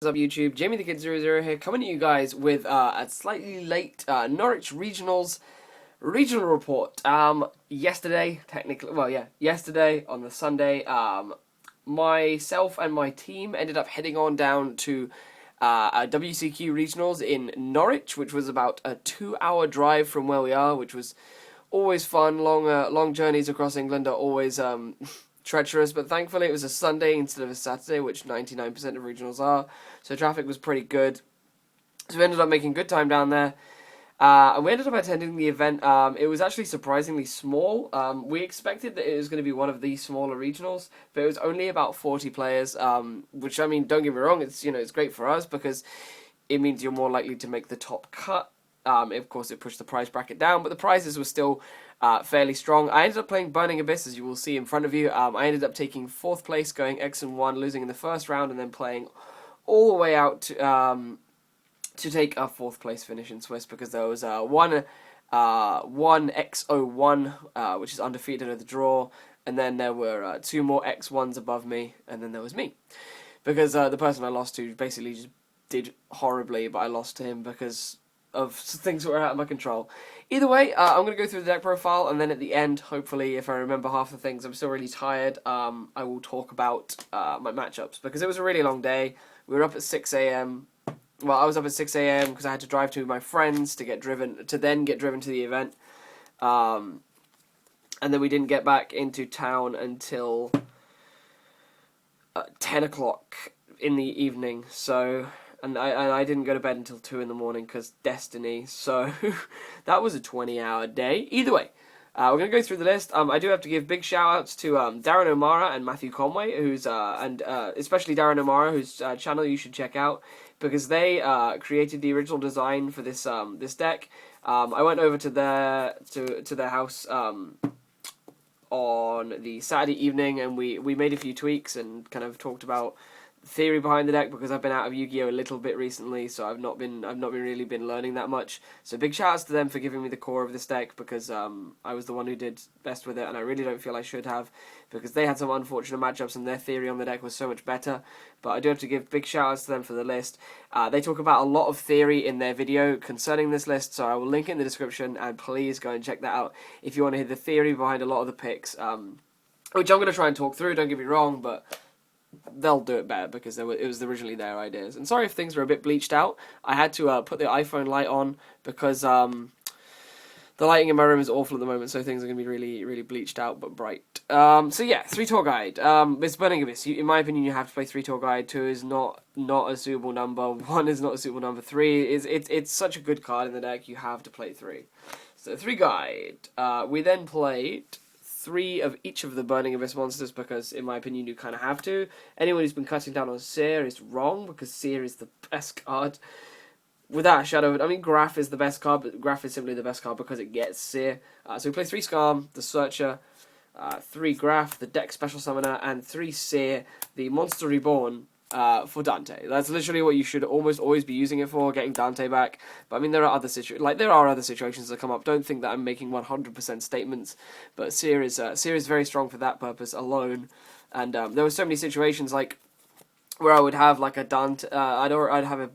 What's up YouTube, Jamie the Kid 00 here, coming to you guys with a slightly late Norwich regional report. Yesterday, yesterday on the Sunday, myself and my team ended up heading on down to a WCQ regionals in Norwich, which was about a 2-hour drive from where we are, which was always fun. Long journeys across England are always treacherous, but thankfully it was a Sunday instead of a Saturday, which 99% of regionals are, so traffic was pretty good. So we ended up making good time down there. And we ended up attending the event. It was actually surprisingly small. We expected that it was going to be one of the smaller regionals, but it was only about 40 players, which, I mean, don't get me wrong, it's great for us because it means you're more likely to make the top cut. Of course, it pushed the prize bracket down, but the prizes were still fairly strong. I ended up playing Burning Abyss, as you will see in front of you. I ended up taking 4th place, going X and 1, losing in the first round, and then playing all the way out to take a 4th place finish in Swiss, because there was one X01, which is undefeated at the draw, and then there were 2 more X1s above me, and then there was me. Because the person I lost to basically just did horribly, but I lost to him because of things that were out of my control. Either way, I'm going to go through the deck profile, and then at the end, hopefully, if I remember half the things, I'm still really tired, I will talk about my matchups, because it was a really long day. We were up at 6 a.m. Well, I was up at 6 a.m. because I had to drive to my friends to then get driven to the event, and then we didn't get back into town until 10 o'clock in the evening, so... And I didn't go to bed until 2 in the morning because Destiny, so that was a 20-hour day. Either way, we're going to go through the list. I do have to give big shout-outs to Darren O'Mara and Matthew Conway, especially Darren O'Mara, whose channel you should check out, because they created the original design for this deck. I went over to their house on the Saturday evening, and we made a few tweaks and kind of talked about theory behind the deck, because I've been out of Yu-Gi-Oh a little bit recently, so I've not really been learning that much. So big shout outs to them for giving me the core of this deck, because I was the one who did best with it, and I really don't feel I should have, because they had some unfortunate matchups and their theory on the deck was so much better. But I do have to give big shout outs to them for the list. They talk about a lot of theory in their video concerning this list, so I will link it in the description, and please go and check that out if you want to hear the theory behind a lot of the picks, which I'm going to try and talk through, don't get me wrong, but they'll do it better because it was originally their ideas. And sorry if things were a bit bleached out. I had to put the iPhone light on because the lighting in my room is awful at the moment, so things are going to be really, really bleached out but bright. So yeah, 3-tour guide. It's Burning Abyss. In my opinion, you have to play 3-tour guide. 2 is not a suitable number. 1 is not a suitable number. 3 is it's such a good card in the deck. You have to play 3. So 3 guide. We then played 3 of each of the Burning Abyss monsters, because in my opinion you kind of have to. Anyone who's been cutting down on Seer is wrong, because Seer is the best card. Without a shadow of it, I mean, Graph is the best card, but Graph is simply the best card because it gets Seer. So we play 3 Skarm, the Searcher, 3 Graph, the Deck Special Summoner, and 3 Seer, the Monster Reborn, for Dante. That's literally what you should almost always be using it for, getting Dante back. But I mean, there are other situations that come up. Don't think that I'm making 100% statements, but Seer is very strong for that purpose alone. And there were so many situations like where I would have like a Dante, I'd have a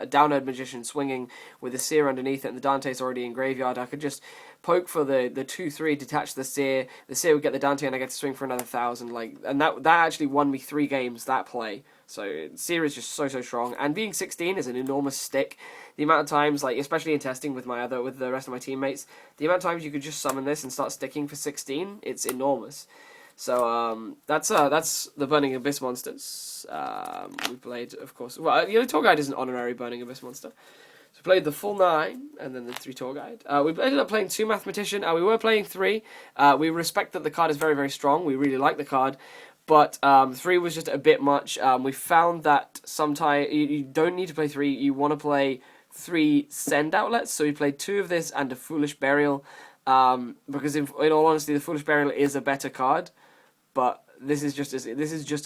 Downerd Magician swinging with a Seer underneath it, and the Dante's already in graveyard. I could just poke for the 2/3, detach the Seer would get the Dante, and I get to swing for another 1,000. And that actually won me 3 games, that play. So Seer is just so strong, and being 16 is an enormous stick. The amount of times, like especially in testing with the rest of my teammates, the amount of times you could just summon this and start sticking for 16, it's enormous. So that's the Burning Abyss monsters. We played, of course. Well, Tour Guide is an honorary Burning Abyss monster. So we played the full 9, and then the 3 Tour Guide. We ended up playing 2 Mathematician. We were playing 3. We respect that the card is very strong. We really like the card. But 3 was just a bit much. We found that sometimes you don't need to play 3. You want to play 3 Send outlets. So we played 2 of this and a Foolish Burial. Because in all honesty, the Foolish Burial is a better card. But this is just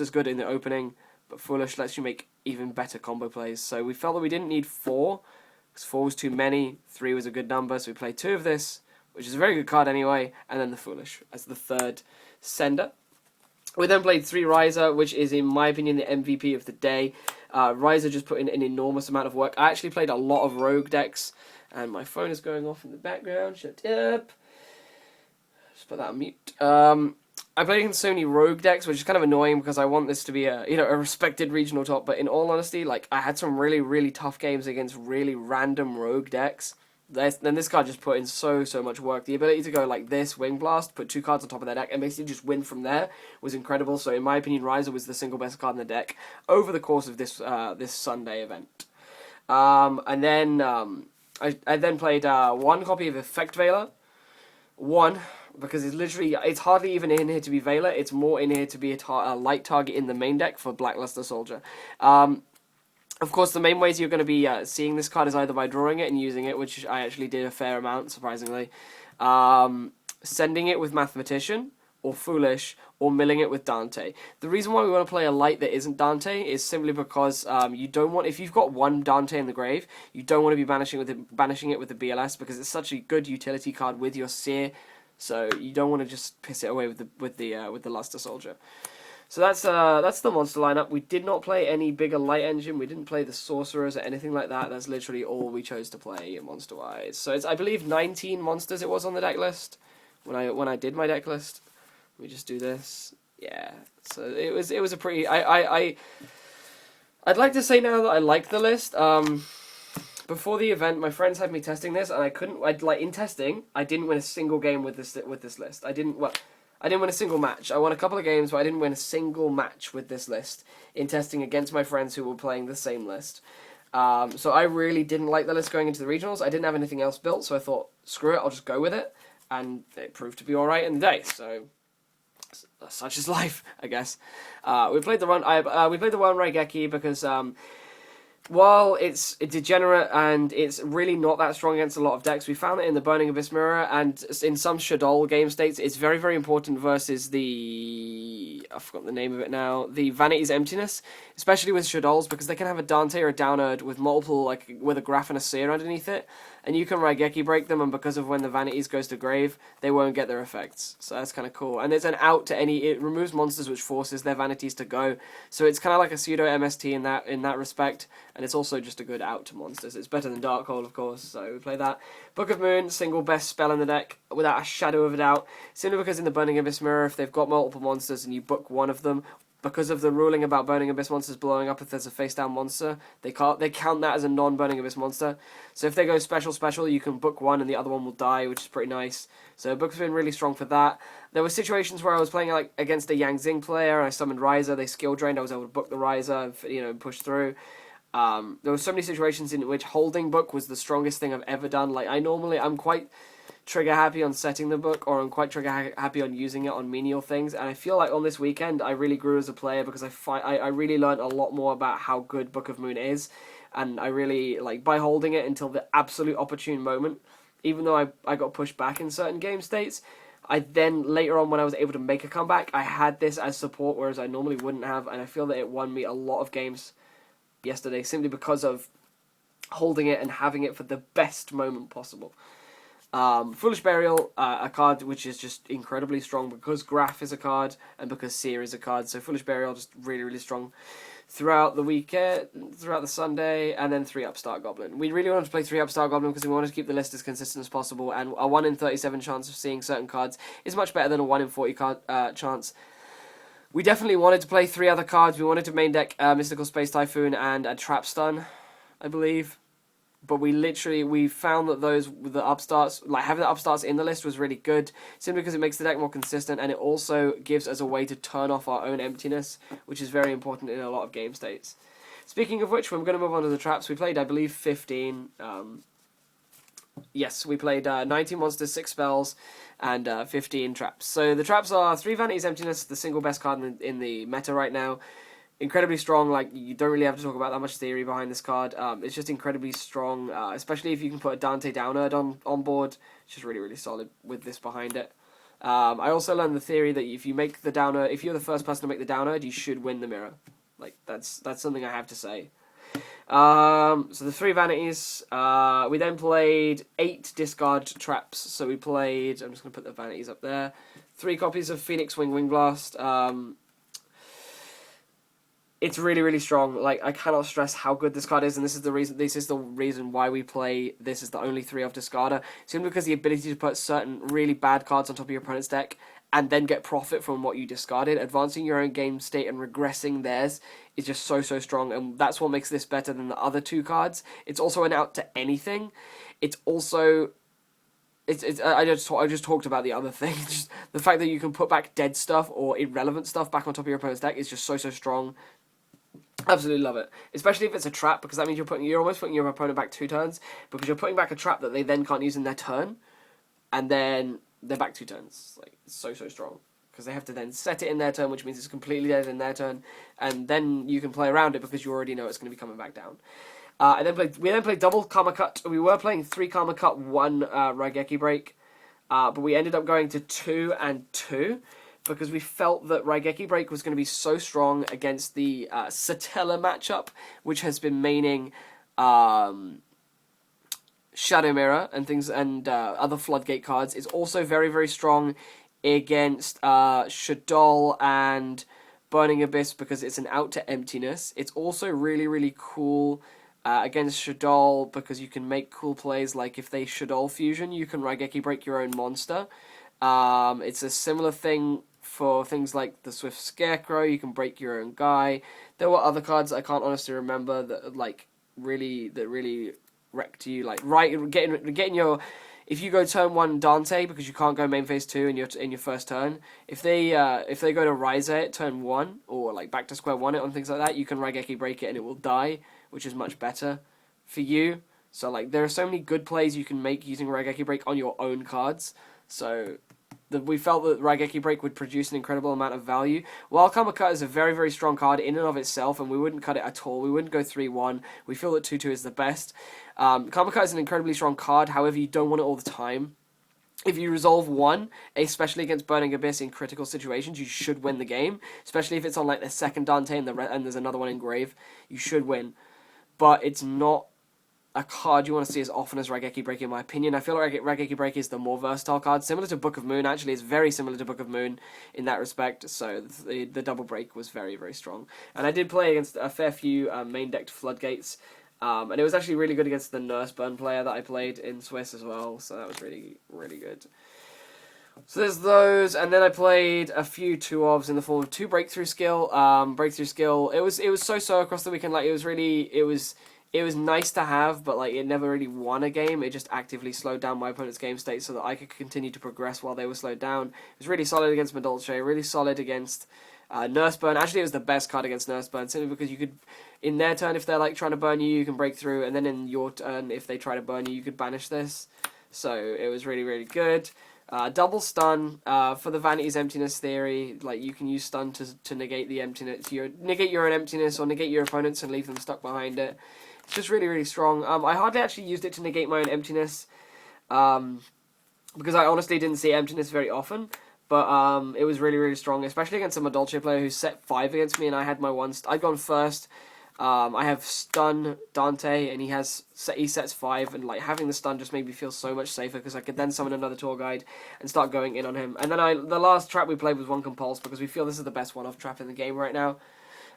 as good in the opening. But Foolish lets you make even better combo plays. So we felt that we didn't need 4, because 4 was too many. 3 was a good number, so we played 2 of this, which is a very good card anyway, and then the Foolish as the 3rd sender. We then played 3 Riser, which is, in my opinion, the MVP of the day. Ryza just put in an enormous amount of work. I actually played a lot of rogue decks, and my phone is going off in the background. Shut up. Just put that on mute. I played against so many rogue decks, which is kind of annoying because I want this to be a respected regional top. But in all honesty, like I had some really, really tough games against really random rogue decks. Then this card just put in so much work. The ability to go like this, Wing Blast, put 2 cards on top of their deck, and basically just win from there was incredible. So in my opinion, Ryza was the single best card in the deck over the course of this Sunday event. And then I then played 1 copy of Effect Veiler. 1, because it's hardly even in here to be Veiler. It's more in here to be a light target in the main deck for Blackluster Soldier. Of course, the main ways you're going to be seeing this card is either by drawing it and using it, which I actually did a fair amount, surprisingly. Sending it with Mathematician, or Foolish, or milling it with Dante. The reason why we want to play a light that isn't Dante is simply because you don't want, if you've got 1 Dante in the grave, you don't want to be banishing it with the BLS because it's such a good utility card with your Seer. So you don't want to just piss it away with the Luster Soldier. So that's the monster lineup. We did not play any bigger light engine. We didn't play the sorcerers or anything like that. That's literally all we chose to play monster wise. So it's, I believe, 19 monsters it was on the deck list when I did my deck list. Let me just do this. Yeah. So it was a pretty. I'd like to say now that I like the list. Before the event, my friends had me testing this, and in testing, I didn't win a single game with this list. I didn't win a single match. I won a couple of games, but I didn't win a single match with this list in testing against my friends who were playing the same list. So I really didn't like the list going into the regionals. I didn't have anything else built, so I thought, screw it, I'll just go with it. And it proved to be alright in the day, so such is life, I guess. We played the one Raigeki because while it's degenerate and it's really not that strong against a lot of decks, we found it in the Burning Abyss Mirror and in some Shadol game states, it's very, very important versus I forgot the name of it now, the Vanity's Emptiness, especially with Shadols, because they can have a Dante or a Downerd with multiple, like, with a Graph and a Seer underneath it, and you can Raigeki break them, and because of when the Vanities goes to grave, they won't get their effects. So that's kind of cool. And there's an out to it removes monsters which forces their Vanities to go, so it's kind of like a pseudo MST in that respect, and it's also just a good out to monsters. It's better than Darkhold, of course, so we play that. Book of Moon, single best spell in the deck, without a shadow of a doubt, simply because in the Burning Abyss Mirror, if they've got multiple monsters and you book one of them, because of the ruling about Burning Abyss monsters blowing up if there's a face-down monster, they count that as a non-Burning Abyss monster. So if they go special, you can book one and the other one will die, which is pretty nice. So Book's been really strong for that. There were situations where I was playing like against a Yang Xing player, and I summoned Ryza, they skill drained, I was able to book the Ryza, and push through. There were so many situations in which holding Book was the strongest thing I've ever done. Like I'm quite trigger happy on setting the book, or I'm quite trigger happy on using it on menial things, and I feel like on this weekend I really grew as a player because I really learned a lot more about how good Book of Moon is, and I really, like, by holding it until the absolute opportune moment, even though I got pushed back in certain game states, I then later on when I was able to make a comeback, I had this as support, whereas I normally wouldn't have, and I feel that it won me a lot of games yesterday simply because of holding it and having it for the best moment possible. Foolish Burial, a card which is just incredibly strong because Graph is a card and because Seer is a card. So Foolish Burial just really, really strong throughout the weekend, throughout the Sunday, and then 3 Upstart Goblin. We really wanted to play 3 Upstart Goblin because we wanted to keep the list as consistent as possible, and a 1 in 37 chance of seeing certain cards is much better than a 1 in 40 chance. We definitely wanted to play 3 other cards. We wanted to main deck Mystical Space Typhoon and a Trap Stun, I believe. But we found that the upstarts, like having the upstarts in the list was really good, simply because it makes the deck more consistent, and it also gives us a way to turn off our own emptiness, which is very important in a lot of game states. Speaking of which, we're going to move on to the traps. We played, I believe, 15. Yes, we played 19 monsters, 6 spells, and 15 traps. So the traps are 3 Vanity's Emptiness, the single best card in the meta right now. Incredibly strong, like, you don't really have to talk about that much theory behind this card. It's just incredibly strong, especially if you can put a Dante Downerd on board. It's just really, really solid with this behind it. I also learned the theory that if you make the Downerd, if you're the first person to make the Downerd, you should win the mirror. Like, that's something I have to say. So the 3 vanities, we then played 8 discard traps. So we played, I'm just going to put the vanities up there, 3 copies of Phoenix Wing Blast. It's really, really strong. Like, I cannot stress how good this card is, and this is the reason. This is the reason why we play this as the only 3-of discarder. Simply because the ability to put certain really bad cards on top of your opponent's deck and then get profit from what you discarded, advancing your own game state and regressing theirs is just so, so strong, and that's what makes this better than the other 2 cards. It's also an out to anything. It's also... I just talked about the other thing. Just the fact that you can put back dead stuff or irrelevant stuff back on top of your opponent's deck is just so, so strong. Absolutely love it, especially if it's a trap, because that means you're almost putting your opponent back 2 turns, because you're putting back a trap that they then can't use in their turn, and then they're back 2 turns. Like, it's so, so strong, because they have to then set it in their turn, which means it's completely dead in their turn, and then you can play around it because you already know it's going to be coming back down. We then played double Karma Cut. We were playing 3 Karma Cut, 1 Raigeki Break, but we ended up going to 2 and 2, because we felt that Raigeki Break was going to be so strong against the Satella matchup, which has been maining Shadow Mirror and things, and other Floodgate cards. It's also very, very strong against Shaddoll and Burning Abyss, because it's an out to emptiness. It's also really, really cool against Shaddoll, because you can make cool plays, like if they Shaddoll fusion, you can Raigeki Break your own monster. It's a similar thing for things like the Swift Scarecrow. You can break your own guy. There were other cards I can't honestly remember that really wrecked you. Like getting your, if you go turn 1 Dante because you can't go main phase 2 in your first turn. If they go to Ryza it turn 1 or like back to square 1 it on things like that, you can Raigeki Break it and it will die, which is much better for you. So like there are so many good plays you can make using Raigeki Break on your own cards. So we felt that Raigeki Break would produce an incredible amount of value. While Karma Cut is a very, very strong card in and of itself, and we wouldn't cut it at all, we wouldn't go 3-1, we feel that 2-2 is the best. Karma Cut is an incredibly strong card, however you don't want it all the time. If you resolve 1, especially against Burning Abyss in critical situations, you should win the game. Especially if it's on like the second Dante and there's another one in Grave, you should win. But it's not a card you want to see as often as Raigeki Break, in my opinion. I feel like Raigeki Break is the more versatile card, similar to Book of Moon. Actually, it's very similar to Book of Moon in that respect, so the double break was very, very strong. And I did play against a fair few main-decked Floodgates, and it was actually really good against the Nurse Burn player that I played in Swiss as well, so that was really, really good. So there's those, and then I played a few 2-ofs in the form of 2 Breakthrough Skill. Breakthrough Skill, it was so across the weekend. Like it was nice to have, but like it never really won a game. It just actively slowed down my opponent's game state so that I could continue to progress while they were slowed down. It was really solid against Madolce, really solid against Nurse Burn. Actually, it was the best card against Nurse Burn, simply because you could, in their turn, if they're like trying to burn you, you can break through, and then in your turn, if they try to burn you, you could banish this. So it was really, really good. Double stun for the Vanity's Emptiness theory. Like you can use stun to negate the emptiness, negate your own emptiness or negate your opponent's and leave them stuck behind it. It's just really, really strong. I hardly actually used it to negate my own emptiness, because I honestly didn't see emptiness very often. But it was really, really strong, especially against a Madolce player who set 5 against me, and I had my one. I'd gone first. I have stun Dante, and he sets 5, and like having the stun just made me feel so much safer because I could then summon another tour guide and start going in on him. And then the last trap we played was 1 Compulse because we feel this is the best one-off trap in the game right now.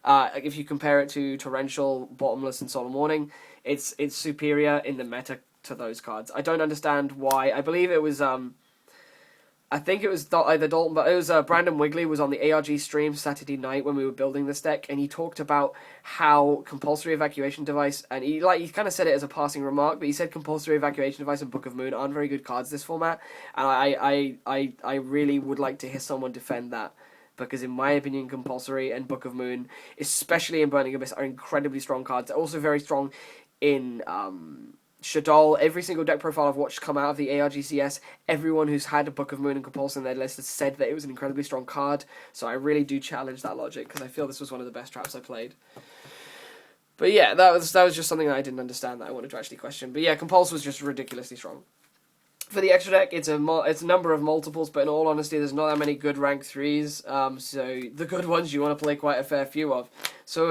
If you compare it to Torrential, Bottomless, and Solemn Warning, it's superior in the meta to those cards. I don't understand why. I believe it was I think it was either Dalton, but it was Brandon Wigley was on the ARG stream Saturday night when we were building this deck, and he talked about how Compulsory Evacuation Device, and he kind of said it as a passing remark, but he said Compulsory Evacuation Device and Book of Moon aren't very good cards this format, and I really would like to hear someone defend that. Because in my opinion, Compulsory and Book of Moon, especially in Burning Abyss, are incredibly strong cards. They're also very strong in Shaddoll. Every single deck profile I've watched come out of the ARGCS, everyone who's had a Book of Moon and Compulsory in their list has said that it was an incredibly strong card. So I really do challenge that logic, because I feel this was one of the best traps I played. But yeah, that was just something that I didn't understand that I wanted to actually question. But yeah, Compulse was just ridiculously strong. For the extra deck, it's a number of multiples, but in all honesty, there's not that many good rank 3s, so the good ones you want to play quite a fair few of. So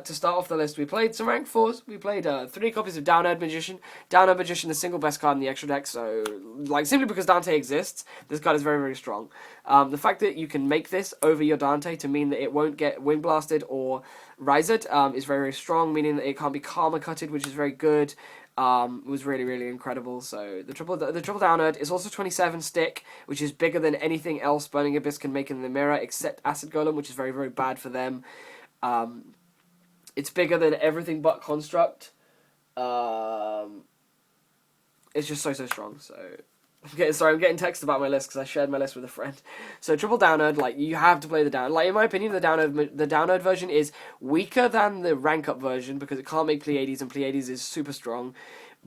to start off the list, we played some rank 4s. We played 3 copies of Downerd Magician. Downerd Magician, the single best card in the extra deck, so like simply because Dante exists, this card is very, very strong. The fact that you can make this over your Dante to mean that it won't get Wind Blasted or Rised is very, very strong, meaning that it can't be karma cutted, which is very good. It was really, really incredible. So the triple down nerd is also 27 stick, which is bigger than anything else Burning Abyss can make in the mirror, except Acid Golem, which is very, very bad for them. It's bigger than everything but Construct. It's just so strong. So I'm getting text about my list because I shared my list with a friend. So triple down nerd, like, you have to play the down. Like, in my opinion, the down nerd version is weaker than the rank up version because it can't make Pleiades, and Pleiades is super strong,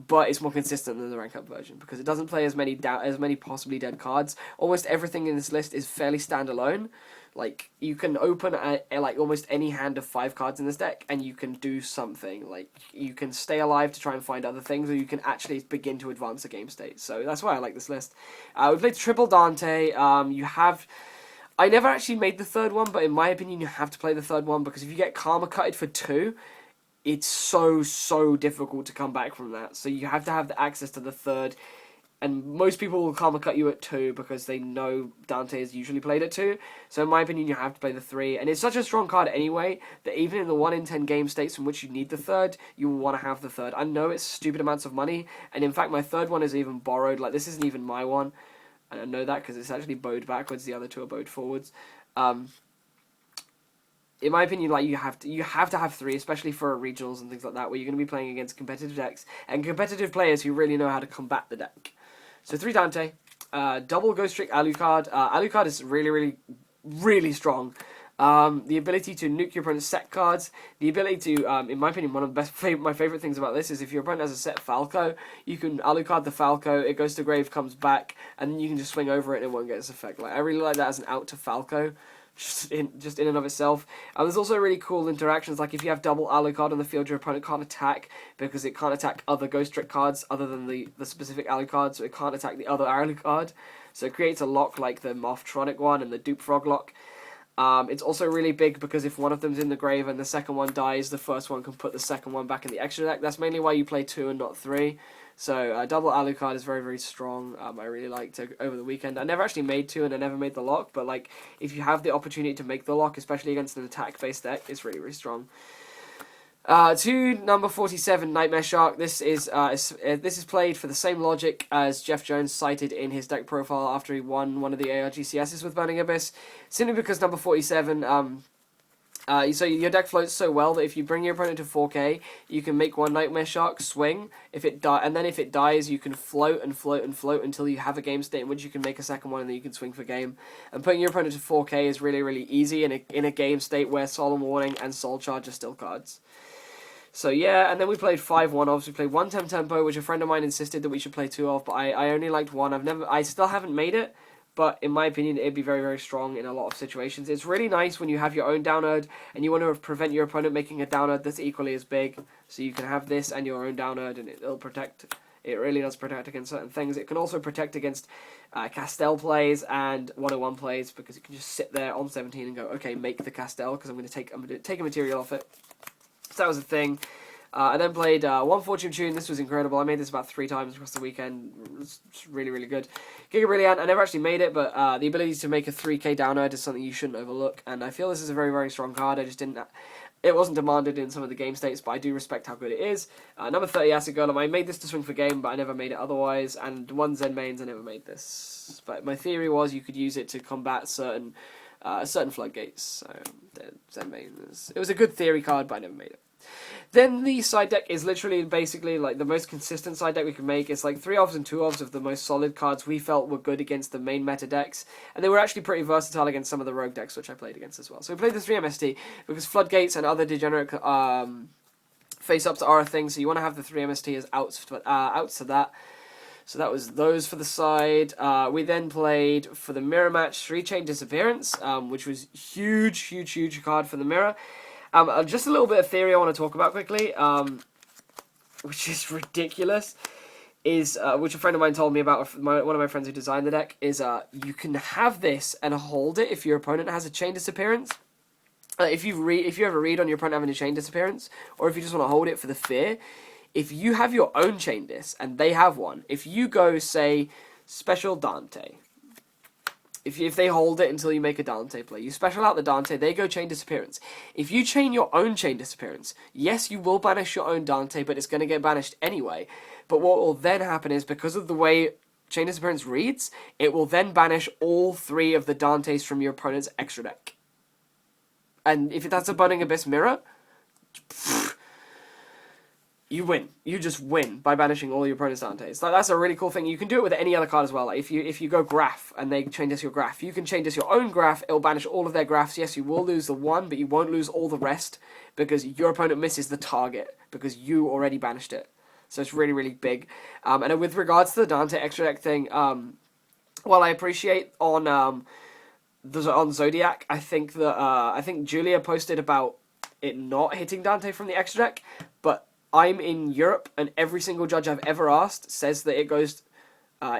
but it's more consistent than the rank up version because it doesn't play as many possibly dead cards. Almost everything in this list is fairly standalone. Like, you can open like almost any hand of 5 cards in this deck, and you can do something. Like, you can stay alive to try and find other things, or you can actually begin to advance the game state. So that's why I like this list. We played triple Dante. I never actually made the third one, but in my opinion, you have to play the third one because if you get karma cutted for 2, it's so difficult to come back from that. So you have to have the access to the third. And most people will karma cut you at 2 because they know Dante is usually played at 2. So in my opinion, you have to play the 3. And it's such a strong card anyway, that even in the 1 in 10 game states in which you need the third, you will want to have the third. I know it's stupid amounts of money, and in fact my third one is even borrowed. Like, this isn't even my one. And I know that because it's actually bowed backwards, the other 2 are bowed forwards. In my opinion, like, you have to have 3, especially for regionals and things like that, where you're going to be playing against competitive decks and competitive players who really know how to combat the deck. So 3 Dante, double Ghost Trick Alucard. Alucard is really strong. The ability to nuke your opponent's set cards. The ability to, in my opinion, one of the my favorite things about this is if your opponent has a set Falco, you can Alucard the Falco, it goes to grave, comes back, and then you can just swing over it and it won't get its effect. Like, I really like that as an out to Falco. Just in and of itself. There's also really cool interactions, like if you have double Alucard on the field, your opponent can't attack because it can't attack other Ghost Trick cards other than the specific Alucard, so it can't attack the other Alucard. So it creates a lock like the Mothtronic one and the Dupe Frog lock. It's also really big because if one of them's in the grave and the second one dies, the first one can put the second one back in the extra deck. That's mainly why you play 2 and not 3. So double Alucard is very strong. I really liked it over the weekend. I never actually made 2 and I never made the lock, but like if you have the opportunity to make the lock, especially against an attack-based deck, it's really strong. To number 47, Nightmare Shark. This is played for the same logic as Jeff Jones cited in his deck profile after he won one of the ARGCSs with Burning Abyss. Simply because number 47, so your deck floats so well that if you bring your opponent to 4k, you can make one Nightmare Shark swing. And then if it dies, you can float until you have a game state in which you can make a second one and then you can swing for game. And putting your opponent to 4k is really easy in a game state where Solemn Warning and Soul Charge are still cards. So yeah, and then we played 5 1-offs. We played 1 Tempo, which a friend of mine insisted that we should play 2 of, but I only liked 1. I still haven't made it, but in my opinion, it'd be very strong in a lot of situations. It's really nice when you have your own down nerd and you want to prevent your opponent making a down nerd that's equally as big. So you can have this and your own down nerd, and it'll protect. It really does protect against certain things. It can also protect against Castell plays and 101 plays because you can just sit there on 17 and go, okay, make the Castell because I'm going to take a material off it. So that was a thing. I then played 1 Fortune Tune. This was incredible. I made this about 3 times across the weekend. It was really good. Giga Brilliant. I never actually made it, but the ability to make a 3k down nerd is something you shouldn't overlook. And I feel this is a very strong card. I just didn't. It wasn't demanded in some of the game states, but I do respect how good it is. Number 30, Acid Golem. I made this to swing for game, but I never made it otherwise. And 1 Zen Mains, I never made this. But my theory was you could use it to combat certain floodgates. So Zen Mains. It was a good theory card, but I never made it. Then the side deck is literally basically like the most consistent side deck we can make. It's like 3 offs and 2 offs of the most solid cards we felt were good against the main meta decks. And they were actually pretty versatile against some of the rogue decks, which I played against as well. So we played the 3 MST because floodgates and other degenerate face-ups are a thing. So you want to have the 3 MST as outs to that. So that was those for the side. We then played for the mirror match 3 Chain Disappearance, which was huge card for the mirror. Just a little bit of theory I want to talk about quickly, which is ridiculous, is which a friend of mine told me about, one of my friends who designed the deck, is you can have this and hold it if your opponent has a Chain Disappearance. If you ever read on your opponent having a Chain Disappearance, or if you just want to hold it for the fear, if you have your own Chain Dis and they have one, if you go, say, Special Dante, If they hold it until you make a Dante play, you special out the Dante, they go Chain Disappearance. If you chain your own Chain Disappearance, yes, you will banish your own Dante, but it's going to get banished anyway. But what will then happen is, because of the way Chain Disappearance reads, it will then banish all 3 of the Dantes from your opponent's extra deck. And if that's a Burning Abyss mirror, you win. You just win by banishing all your opponent's Dantes. Like, that's a really cool thing. You can do it with any other card as well. Like, if you go Graph and they chain this your Graph, you can chain this your own Graph. It'll banish all of their Graphs. Yes, you will lose the one, but you won't lose all the rest because your opponent misses the target because you already banished it. So it's really, really big. And with regards to the Dante extra deck thing, while I appreciate on Zodiac, I think that Julia posted about it not hitting Dante from the extra deck, but I'm in Europe, and every single judge I've ever asked says that it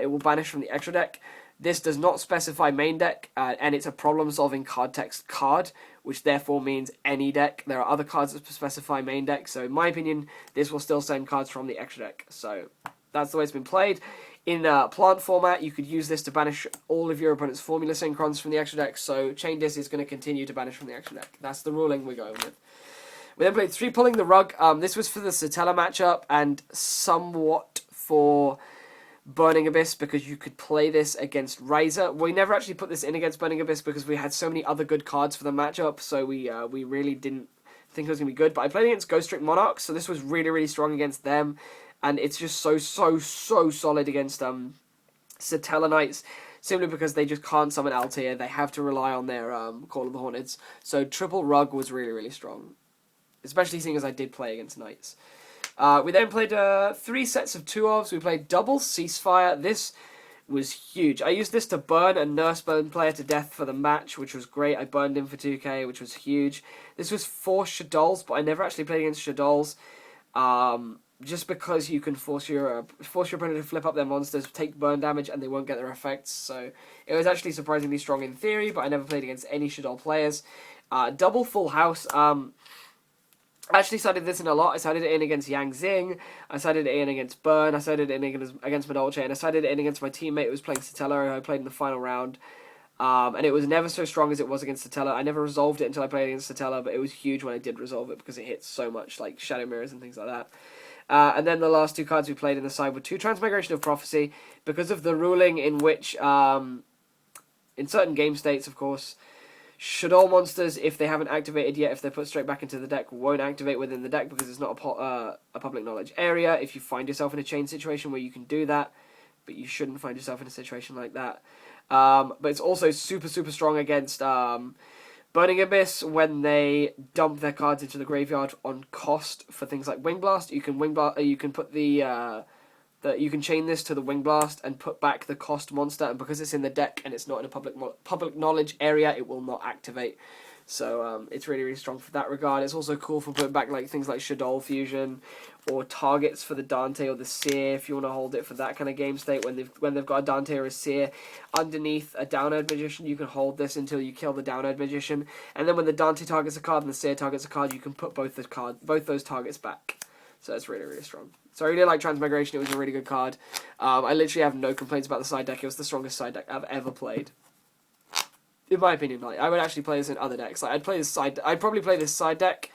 will banish from the extra deck. This does not specify main deck, and it's a problem-solving card text card, which therefore means any deck. There are other cards that specify main deck, so in my opinion, this will still send cards from the extra deck. So that's the way it's been played. In plant format, you could use this to banish all of your opponent's Formula Synchrons from the extra deck, so Chain Dis is going to continue to banish from the extra deck. That's the ruling we're going with. We then played 3 Pulling the Rug. This was for the Satella matchup and somewhat for Burning Abyss, because you could play this against Riser. We never actually put this in against Burning Abyss because we had so many other good cards for the matchup, so we really didn't think it was going to be good. But I played against Ghost Trick Monarchs, so this was really, really strong against them, and it's just so solid against Satella Knights, simply because they just can't summon Altair. They have to rely on their Call of the Hornets. So triple Rug was really, really strong, especially seeing as I did play against Knights. We then played 3 sets of 2-ofs. We played double Ceasefire. This was huge. I used this to burn a Nurse Burn player to death for the match, which was great. I burned him for 2k, which was huge. This was 4 Shadols, but I never actually played against Shadols. Just because you can force your opponent to flip up their monsters, take burn damage, and they won't get their effects. So it was actually surprisingly strong in theory, but I never played against any Shadol players. Double Full House. I actually sided this in a lot. I sided it in against Yang Xing, I sided it in against Burn, I sided it in against Madolche, and I sided it in against my teammate who was playing Satella, who I played in the final round. And it was never so strong as it was against Satella. I never resolved it until I played against Satella, but it was huge when I did resolve it because it hits so much, like Shadow Mirrors and things like that. And then the last 2 cards we played in the side were 2 Transmigration of Prophecy, because of the ruling in which, in certain game states, of course, Shadol monsters, if they haven't activated yet, if they're put straight back into the deck, won't activate within the deck because it's not a public knowledge area. If you find yourself in a chain situation where you can do that, but you shouldn't find yourself in a situation like that. But it's also super strong against Burning Abyss when they dump their cards into the graveyard on cost for things like Wing Blast. You can you can put you can chain this to the Wing Blast and put back the cost monster, and because it's in the deck and it's not in a public knowledge area, it will not activate. So it's really strong for that regard. It's also cool for putting back like things like Shadol Fusion or targets for the Dante or the Seer if you want to hold it for that kind of game state when they've got a Dante or a Seer underneath a Downerd Magician. You can hold this until you kill the Downerd Magician, and then when the Dante targets a card and the Seer targets a card, you can put both those targets back. So it's really strong. So I really like Transmigration. It was a really good card. I literally have no complaints about the side deck. It was the strongest side deck I've ever played, in my opinion. Like, I would actually play this in other decks. Like, I'd probably play this side deck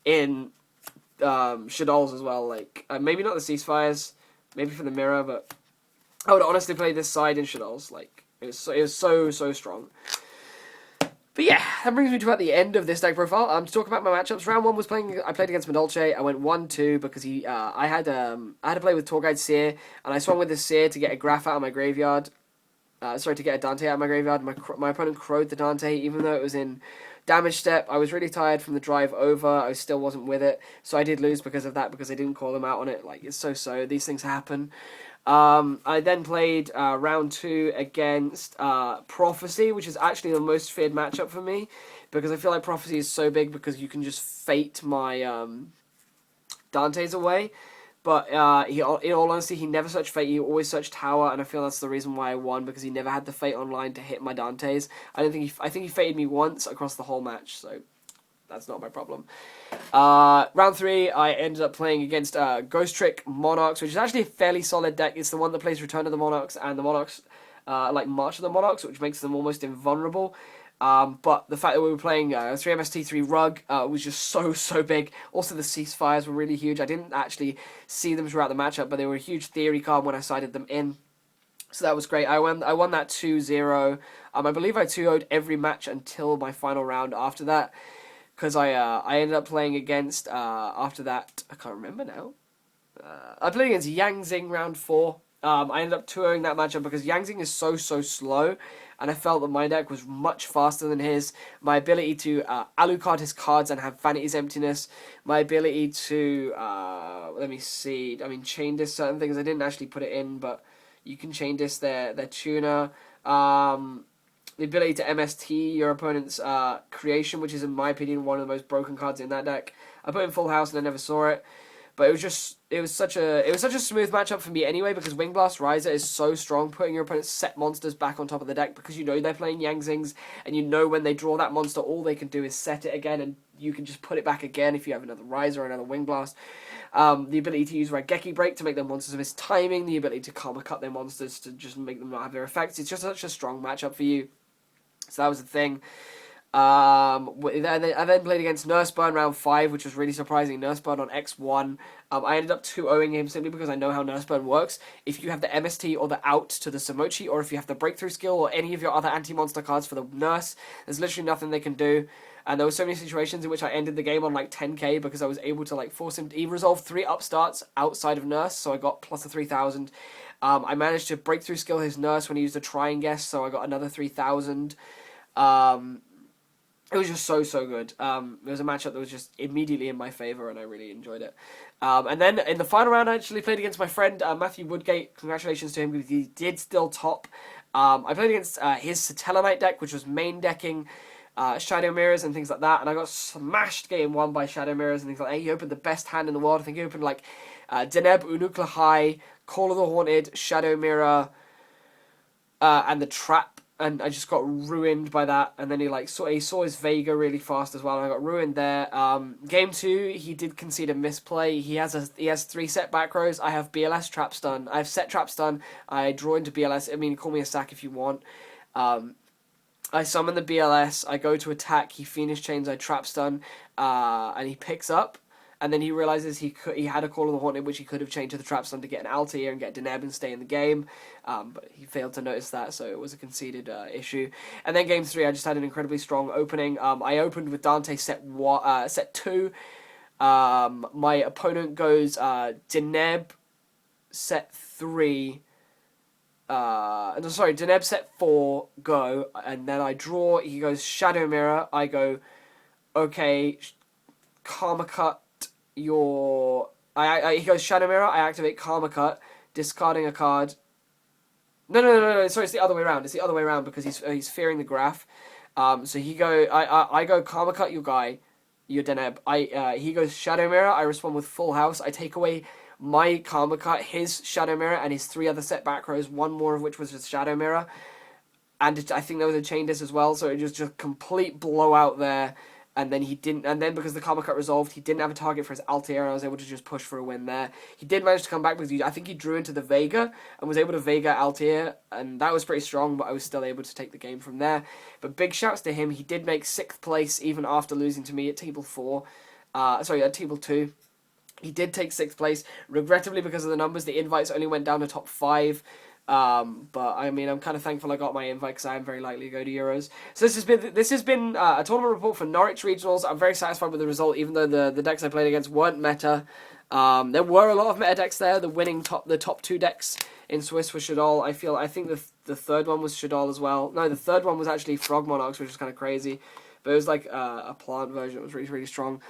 in Shadols as well. Like, maybe not the Ceasefires, maybe for the Mirror, but I would honestly play this side in Shadols. Like, it was so strong. But yeah, that brings me to about the end of this deck profile. To talk about my matchups. Round 1 was I played against Madolche. I went 1-2 because I had to play with Tour Guide Seer, and I swung with the Seer to get a Graph out of my graveyard. To get a Dante out of my graveyard. My opponent crowed the Dante, even though it was in damage step. I was really tired from the drive over. I still wasn't with it, so I did lose because of that, because I didn't call him out on it. Like, it's so. These things happen. I then played round 2 against Prophecy, which is actually the most feared matchup for me, because I feel like Prophecy is so big because you can just fate my Dantes away. But in all honesty, he never searched Fate. He always searched Tower, and I feel that's the reason why I won, because he never had the Fate online to hit my Dantes. I think he fated me once across the whole match, so that's not my problem. Round 3, I ended up playing against Ghost Trick Monarchs, which is actually a fairly solid deck. It's the one that plays Return of the Monarchs, and the Monarchs like March of the Monarchs, which makes them almost invulnerable. But the fact that we were playing 3MST3 Rug was just so big. Also, the ceasefires were really huge. I didn't actually see them throughout the matchup, but they were a huge theory card when I sided them in. So that was great. I won that 2-0. I believe I 2-0'd every match until my final round after that. Because I ended up playing against, after that, I can't remember now. I played against Yang Xing round 4. I ended up 2-0'ing that matchup because Yang Xing is so slow, and I felt that my deck was much faster than his. My ability to Alucard his cards and have Vanity's Emptiness. My ability to, let me see, chain disc certain things. I didn't actually put it in, but you can chain disc their tuner. The ability to MST your opponent's creation, which is, in my opinion, one of the most broken cards in that deck. I put in Full House and I never saw it. But it was such a smooth matchup for me anyway, because Wing Blast Riser is so strong, putting your opponent's set monsters back on top of the deck, because you know they're playing Yang Xings, and you know when they draw that monster, all they can do is set it again, and you can just put it back again if you have another Riser or another Wing Blast. The ability to use Raigeki Break to make their monsters miss timing, the ability to Karma Cut their monsters to just make them not have their effects. It's just such a strong matchup for you. So that was the thing. I then played against Nurseburn round 5, which was really surprising. Nurseburn on X1. I ended up 2-0ing him simply because I know how Nurseburn works. If you have the MST or the out to the Samochi, or if you have the breakthrough skill or any of your other anti-monster cards for the Nurse, there's literally nothing they can do. And there were so many situations in which I ended the game on like 10k because I was able to like force him to... He resolved 3 upstarts outside of Nurse, so I got plus a 3000. I managed to breakthrough skill his Nurse when he used a Try and Guess, so I got another 3000. It was just so good. It was a matchup that was just immediately in my favour, and I really enjoyed it. And then in the final round, I actually played against my friend Matthew Woodgate. Congratulations to him, because he did still top. I played against his Satellarknight deck, which was main decking Shadow Mirrors and things like that, and I got smashed game 1 by Shadow Mirrors and things like that. He opened the best hand in the world. I think he opened like Deneb, Unukla High, Call of the Haunted, Shadow Mirror, and the Trap. And I just got ruined by that. And then he saw his Vega really fast as well, and I got ruined there. Game 2, he did concede a misplay. He has 3 set back rows. I have BLS Trap Stun. I have set Trap Stun. I draw into BLS. I mean, call me a sack if you want. I summon the BLS. I go to attack. He Phoenix Chains. I Trap Stun. And he picks up. And then he realizes he had a Call of the Haunted, which he could have changed to the Trap Stun to get an Altair and get Deneb and stay in the game. But he failed to notice that, so it was a conceded issue. And then game 3, I just had an incredibly strong opening. I opened with Dante set 2. My opponent goes Deneb set 3. Deneb set 4, go. And then I draw. He goes Shadow Mirror. I go, okay, Karma Cut. He goes Shadow Mirror. I activate Karma Cut, discarding a card. No. Sorry, it's the other way around. It's the other way around because he's fearing the graph. So I go Karma Cut your guy, your Deneb. He goes Shadow Mirror. I respond with Full House. I take away my Karma Cut, his Shadow Mirror, and his 3 other set back rows. 1 more of which was just Shadow Mirror, and I think there was a chain disc as well. So it was just complete blowout there. And then because the Karma Cut resolved, he didn't have a target for his Altair, and I was able to just push for a win there. He did manage to come back because I think he drew into the Vega and was able to Vega Altair, and that was pretty strong, but I was still able to take the game from there. But big shouts to him. He did make 6th place even after losing to me at table 4. At table 2. He did take 6th place. Regrettably, because of the numbers, the invites only went down to top 5. But I mean, I'm kind of thankful I got my invite because I am very likely to go to Euros. So this has been a tournament report for Norwich Regionals. I'm very satisfied with the result, even though the decks I played against weren't meta. There were a lot of meta decks there. The top 2 decks in Swiss were Shadol. I think the third one was Shadol as well. No, the third one was actually Frog Monarchs, which was kind of crazy. But it was like a plant version. It was really strong.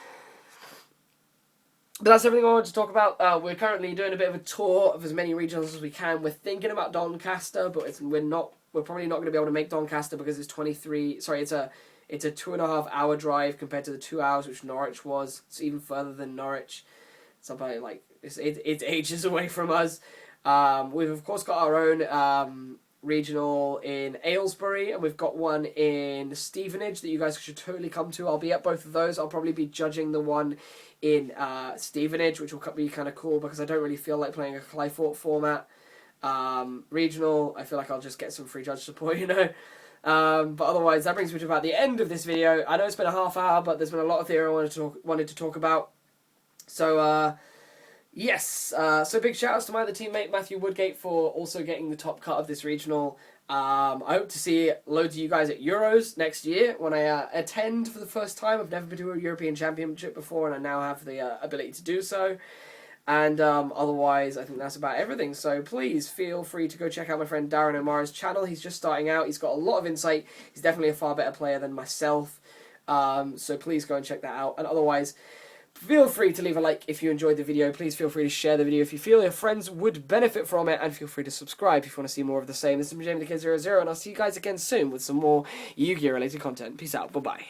But that's everything I wanted to talk about. We're currently doing a bit of a tour of as many regionals as we can. We're thinking about Doncaster, but we're probably not going to be able to make Doncaster because it's 23. Sorry, it's a 2.5 hour drive compared to the 2 hours which Norwich was. It's even further than Norwich. Somebody like it's ages away from us. We've of course got our own regional in Aylesbury, and we've got one in Stevenage that you guys should totally come to. I'll be at both of those. I'll probably be judging the one in Stevenage, which will be kind of cool because I don't really feel like playing a Clyfort format. regional. I feel like I'll just get some free judge support, you know. But otherwise, that brings me to about the end of this video. I know it's been a half hour, but there's been a lot of theory I wanted to talk about. So, yes. So big shout outs to my other teammate, Matthew Woodgate, for also getting the top cut of this regional. I hope to see loads of you guys at Euros next year when I attend for the first time. I've never been to a European Championship before, and I now have the ability to do so. And otherwise, I think that's about everything. So please feel free to go check out my friend Darren O'Mara's channel. He's just starting out. He's got a lot of insight. He's definitely a far better player than myself. So please go and check that out. And otherwise, feel free to leave a like if you enjoyed the video. Please feel free to share the video if you feel your friends would benefit from it. And feel free to subscribe if you want to see more of the same. This is Jamie the Kid 00, and I'll see you guys again soon with some more Yu-Gi-Oh! Related content. Peace out. Bye-bye.